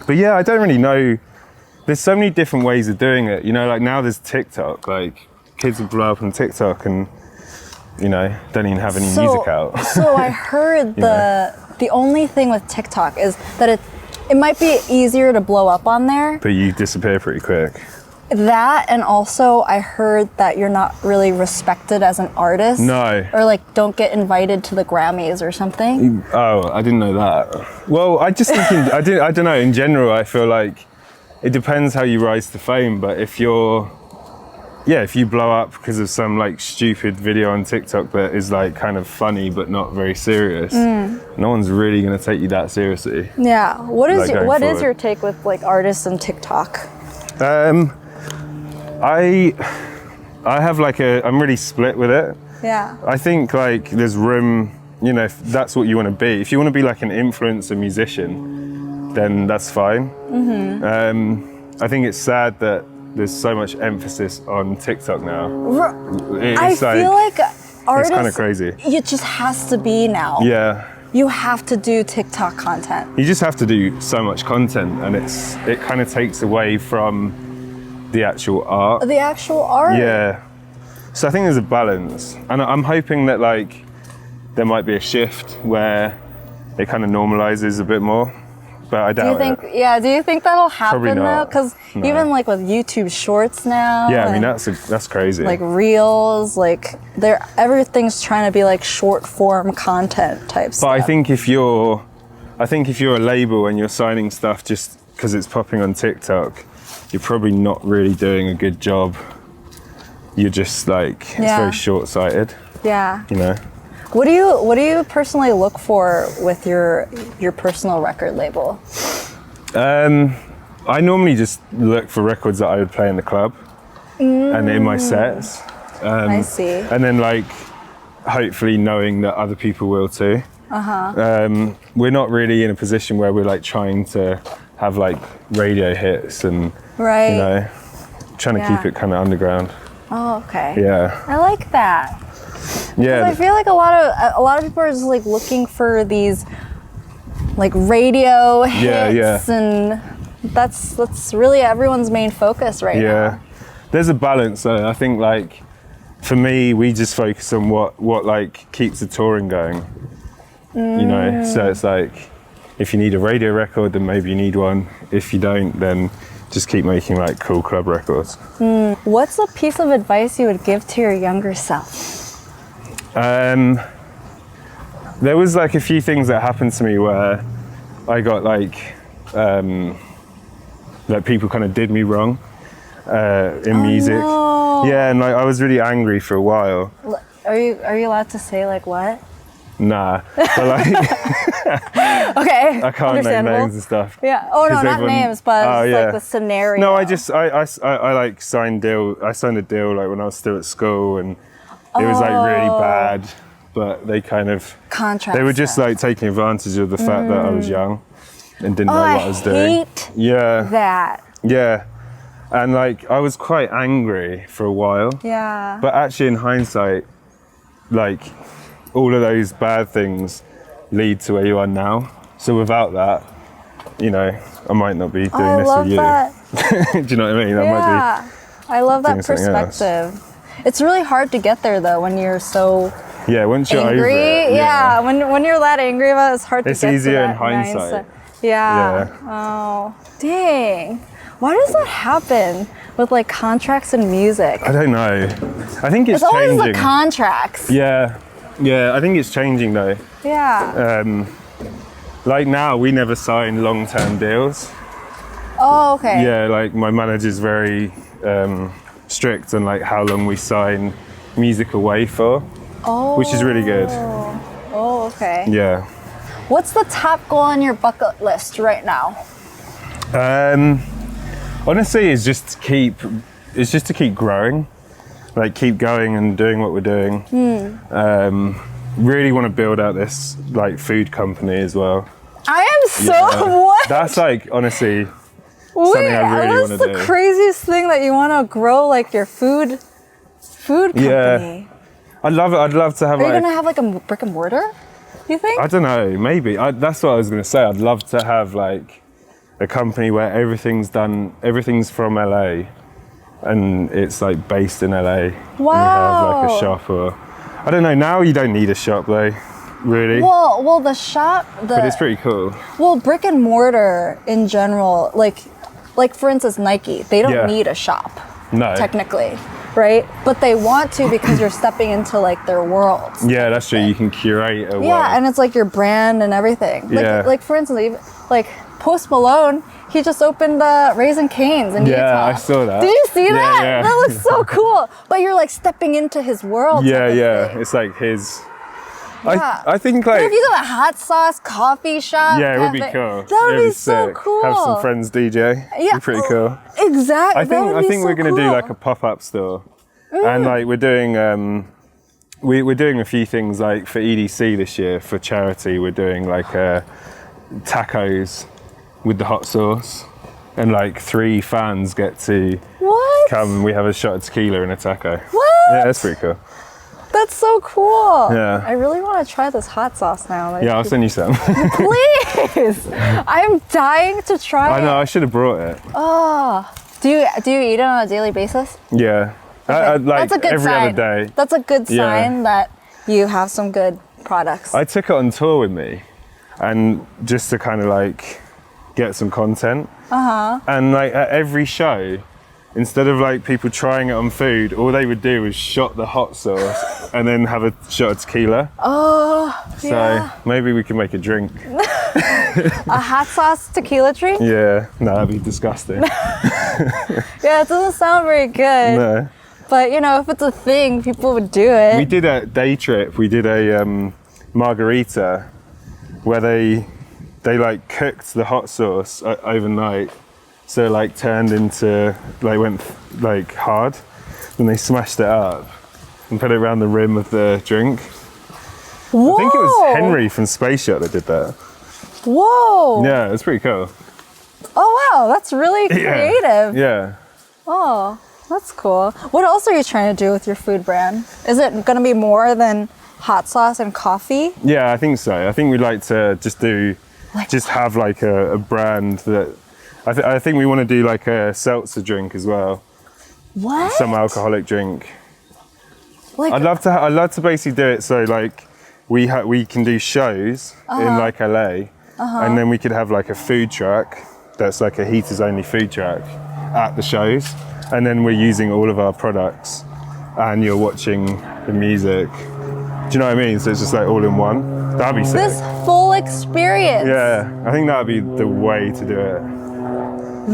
[SPEAKER 2] But yeah, I don't really know. There's so many different ways of doing it. You know, like now there's TikTok. Like kids will blow up on TikTok and, you know, don't even have any music out.
[SPEAKER 1] So I heard the only thing with TikTok is that it might be easier to blow up on there.
[SPEAKER 2] But you disappear pretty quick.
[SPEAKER 1] That, and also I heard that you're not really respected as an artist.
[SPEAKER 2] No.
[SPEAKER 1] Or like don't get invited to the Grammys or something.
[SPEAKER 2] Oh, I didn't know that. Well, I just think, I don't know, in general, I feel like it depends how you rise to fame, but if you blow up because of some like stupid video on TikTok that is like kind of funny but not very serious, no one's really going to take you that seriously.
[SPEAKER 1] Yeah. What is your take with like artists and TikTok?
[SPEAKER 2] I have like I'm really split with it.
[SPEAKER 1] Yeah.
[SPEAKER 2] I think like there's room, you know, if that's what you want to be. If you want to be like an influencer musician, then that's fine. I think it's sad that there's so much emphasis on TikTok now.
[SPEAKER 1] I feel like artists,
[SPEAKER 2] it's kind of crazy.
[SPEAKER 1] It just has to be now.
[SPEAKER 2] Yeah.
[SPEAKER 1] You have to do TikTok content.
[SPEAKER 2] You just have to do so much content, and it kind of takes away from the actual art.
[SPEAKER 1] The actual art?
[SPEAKER 2] Yeah. So I think there's a balance. And I'm hoping that like there might be a shift where it kind of normalizes a bit more. But I doubt it.
[SPEAKER 1] Yeah, do you think that'll happen though? Because
[SPEAKER 2] No.
[SPEAKER 1] even like with YouTube Shorts now.
[SPEAKER 2] Yeah, I mean that's crazy.
[SPEAKER 1] Like Reels, like everything's trying to be like short form content type stuff.
[SPEAKER 2] But I think if you're a label and you're signing stuff just because it's popping on TikTok, you're probably not really doing a good job. You're just like, it's very short-sighted.
[SPEAKER 1] Yeah.
[SPEAKER 2] You know?
[SPEAKER 1] What do you personally look for with your personal record label?
[SPEAKER 2] I normally just look for records that I would play in the club and in my sets.
[SPEAKER 1] I see.
[SPEAKER 2] And then like, hopefully knowing that other people will too. We're not really in a position where we're like trying to have like radio hits and you know, trying to keep it kind of underground.
[SPEAKER 1] Oh, okay.
[SPEAKER 2] Yeah.
[SPEAKER 1] I like that.
[SPEAKER 2] Yeah.
[SPEAKER 1] I feel like a lot of people are just like looking for these like radio hits, and that's really everyone's main focus right now.
[SPEAKER 2] Yeah. There's a balance though. I think like for me, we just focus on what like keeps the touring going. You know, so it's like if you need a radio record, then maybe you need one. If you don't, then just keep making like cool club records.
[SPEAKER 1] What's a piece of advice you would give to your younger self?
[SPEAKER 2] There was like a few things that happened to me where I got like people kind of did me wrong in music.
[SPEAKER 1] No.
[SPEAKER 2] Yeah, and like I was really angry for a while.
[SPEAKER 1] Are you allowed to say like what?
[SPEAKER 2] Nah, but like
[SPEAKER 1] okay,
[SPEAKER 2] I can't name names and stuff.
[SPEAKER 1] Yeah. Oh no, not names, but like the scenario.
[SPEAKER 2] No, I like signed a deal like when I was still at school, and it was like really bad. But they kind of they were just like taking advantage of the fact that I was young and didn't know what I was doing. Yeah.
[SPEAKER 1] That.
[SPEAKER 2] Yeah. And like I was quite angry for a while.
[SPEAKER 1] Yeah.
[SPEAKER 2] But actually in hindsight, like all of those bad things lead to where you are now. So without that, you know, I might not be doing this with you. Do you know what I mean?
[SPEAKER 1] Yeah. I love that perspective. It's really hard to get there though when you're so
[SPEAKER 2] once you're
[SPEAKER 1] angry.
[SPEAKER 2] Over it,
[SPEAKER 1] yeah. When you're that angry about it, it's hard to get to that.
[SPEAKER 2] It's easier in hindsight.
[SPEAKER 1] Yeah. Oh, dang. Why does that happen with like contracts and music?
[SPEAKER 2] I don't know. I think it's changing.
[SPEAKER 1] Always the contracts.
[SPEAKER 2] Yeah. Yeah, I think it's changing though.
[SPEAKER 1] Yeah.
[SPEAKER 2] Like now, we never sign long-term deals.
[SPEAKER 1] Oh, okay.
[SPEAKER 2] Yeah, like my manager's very strict on like how long we sign music away for, which is really good.
[SPEAKER 1] Oh, okay.
[SPEAKER 2] Yeah.
[SPEAKER 1] What's the top goal on your bucket list right now?
[SPEAKER 2] Honestly, it's just to keep growing, like keep going and doing what we're doing. Really want to build out this like food company as well.
[SPEAKER 1] I am so what?
[SPEAKER 2] That's like honestly, something I really want to do.
[SPEAKER 1] That's the craziest thing that you want to grow, like your food company.
[SPEAKER 2] Yeah. I'd love it. I'd love to have
[SPEAKER 1] Are you going to have like a brick and mortar, you think?
[SPEAKER 2] I don't know, maybe. That's what I was going to say. I'd love to have like a company where everything's from LA and it's like based in LA.
[SPEAKER 1] Wow.
[SPEAKER 2] And we have like a shop or, I don't know, now you don't need a shop though, really.
[SPEAKER 1] Well, the shop,
[SPEAKER 2] but it's pretty cool.
[SPEAKER 1] Well, brick and mortar in general, like for instance, Nike, they don't need a shop.
[SPEAKER 2] No.
[SPEAKER 1] Technically, right? But they want to because you're stepping into like their world.
[SPEAKER 2] Yeah, that's true. You can curate a world.
[SPEAKER 1] Yeah, and it's like your brand and everything. Like for instance, like Post Malone, he just opened Raves and Canes in Utah.
[SPEAKER 2] Yeah, I saw that.
[SPEAKER 1] Did you see that?
[SPEAKER 2] Yeah.
[SPEAKER 1] That looks so cool. But you're like stepping into his world.
[SPEAKER 2] Yeah. It's like his.
[SPEAKER 1] Yeah.
[SPEAKER 2] I think
[SPEAKER 1] but
[SPEAKER 2] like.
[SPEAKER 1] if you got a hot sauce coffee shop.
[SPEAKER 2] Yeah, it would be cool.
[SPEAKER 1] That would be so
[SPEAKER 2] sick.
[SPEAKER 1] cool.
[SPEAKER 2] Have some friends DJ. Yeah. Be pretty cool.
[SPEAKER 1] Exactly.
[SPEAKER 2] I think we're gonna do like a pop-up store, and like we're doing we're doing a few things like for EDC this year for charity. We're doing like tacos with the hot sauce, and like 3 fans get to come. We have a shot of tequila and a taco.
[SPEAKER 1] What?
[SPEAKER 2] Yeah, that's pretty cool.
[SPEAKER 1] That's so cool.
[SPEAKER 2] Yeah.
[SPEAKER 1] I really want to try this hot sauce now.
[SPEAKER 2] Yeah, I'll send you some.
[SPEAKER 1] Please. I'm dying to try it.
[SPEAKER 2] I know. I should have brought it.
[SPEAKER 1] Oh. Do you eat it on a daily basis?
[SPEAKER 2] Yeah.
[SPEAKER 1] Okay.
[SPEAKER 2] Like
[SPEAKER 1] That's a good
[SPEAKER 2] every
[SPEAKER 1] sign.
[SPEAKER 2] other day.
[SPEAKER 1] That's a good sign that you have some good products.
[SPEAKER 2] I took it on tour with me, and just to kind of like get some content. And like at every show, instead of like people trying it on food, all they would do was shot the hot sauce and then have a shot of tequila. So maybe we can make a drink.
[SPEAKER 1] A hot sauce tequila drink?
[SPEAKER 2] Yeah, no, that'd be disgusting.
[SPEAKER 1] Yeah, it doesn't sound very good.
[SPEAKER 2] No.
[SPEAKER 1] But you know, if it's a thing, people would do it.
[SPEAKER 2] We did a day trip. We did a margarita where they like cooked the hot sauce overnight. So it like turned into, like went like hard, and they smashed it up and put it around the rim of the drink.
[SPEAKER 1] Whoa.
[SPEAKER 2] I think it was Henry from Space Yacht that did that.
[SPEAKER 1] Whoa.
[SPEAKER 2] Yeah, it's pretty cool.
[SPEAKER 1] Oh wow, that's really creative.
[SPEAKER 2] Yeah.
[SPEAKER 1] Oh, that's cool. What else are you trying to do with your food brand? Is it going to be more than hot sauce and coffee?
[SPEAKER 2] Yeah, I think so. I think we'd like to just have like a brand that, I think we want to do like a seltzer drink as well.
[SPEAKER 1] What?
[SPEAKER 2] Some alcoholic drink.
[SPEAKER 1] Like,
[SPEAKER 2] I'd love to basically do it so like we can do shows in like LA, and then we could have like a food truck that's like a heaters only food truck at the shows, and then we're using all of our products, and you're watching the music. Do you know what I mean? So it's just like all in one. That'd be sick.
[SPEAKER 1] this full experience.
[SPEAKER 2] Yeah, I think that'd be the way to do it.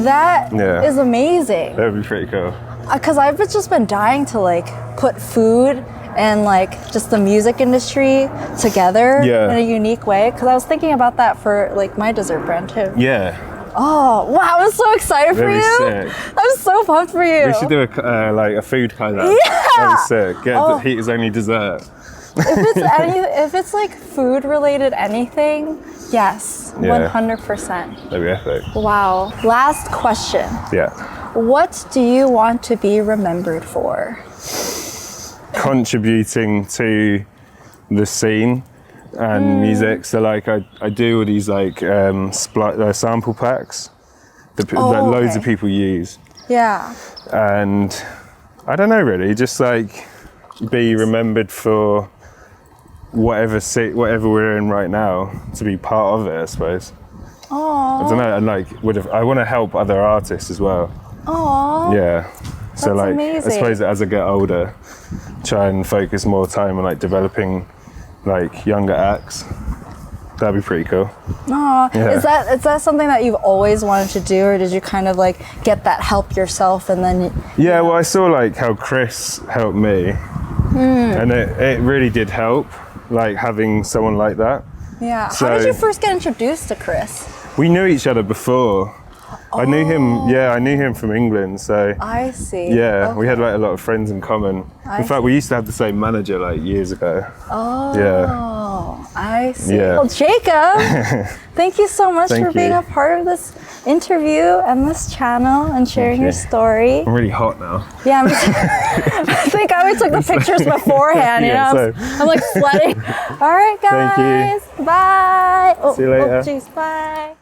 [SPEAKER 1] That is amazing.
[SPEAKER 2] That would be pretty cool.
[SPEAKER 1] Because I've just been dying to like put food and like just the music industry together in a unique way. Because I was thinking about that for like my dessert brand too.
[SPEAKER 2] Yeah.
[SPEAKER 1] Oh wow! I'm so excited for you.
[SPEAKER 2] Sick.
[SPEAKER 1] I'm so pumped for you.
[SPEAKER 2] We should do like a food collab.
[SPEAKER 1] Yeah.
[SPEAKER 2] That'd be sick. Get the heaters only dessert.
[SPEAKER 1] If it's like food related anything, yes, 100%.
[SPEAKER 2] That'd be epic.
[SPEAKER 1] Wow. Last question.
[SPEAKER 2] Yeah.
[SPEAKER 1] What do you want to be remembered for?
[SPEAKER 2] Contributing to the scene and music. So like I do all these like sample packs that loads of people use.
[SPEAKER 1] Yeah.
[SPEAKER 2] And I don't know really, just like be remembered for whatever we're in right now, to be part of it, I suppose.
[SPEAKER 1] Aww.
[SPEAKER 2] I don't know, and like I want to help other artists as well.
[SPEAKER 1] Aww.
[SPEAKER 2] Yeah. So
[SPEAKER 1] That's
[SPEAKER 2] like
[SPEAKER 1] amazing.
[SPEAKER 2] I suppose as I get older, try and focus more time on like developing like younger acts. That'd be pretty cool.
[SPEAKER 1] Aww. Yeah. Is that something that you've always wanted to do, or did you kind of like get that help yourself and then
[SPEAKER 2] Yeah, well I saw like how Chris helped me. And it really did help, like having someone like that.
[SPEAKER 1] Yeah.
[SPEAKER 2] So,
[SPEAKER 1] how did you first get introduced to Chris?
[SPEAKER 2] We knew each other before, I knew him. Yeah, I knew him from England. So
[SPEAKER 1] I see.
[SPEAKER 2] Yeah, we had like a lot of friends in common. In fact, we used to have the same manager like years ago.
[SPEAKER 1] Oh.
[SPEAKER 2] Yeah.
[SPEAKER 1] I see.
[SPEAKER 2] Yeah.
[SPEAKER 1] Well, Jacob, thank you so much for being a part of this interview and this channel and sharing your story.
[SPEAKER 2] I'm really hot now.
[SPEAKER 1] Yeah, I think I always took the pictures beforehand. You know, I'm like sweating. All right, guys.
[SPEAKER 2] Thank you.
[SPEAKER 1] Bye.
[SPEAKER 2] See you later.
[SPEAKER 1] Oh, geez, bye.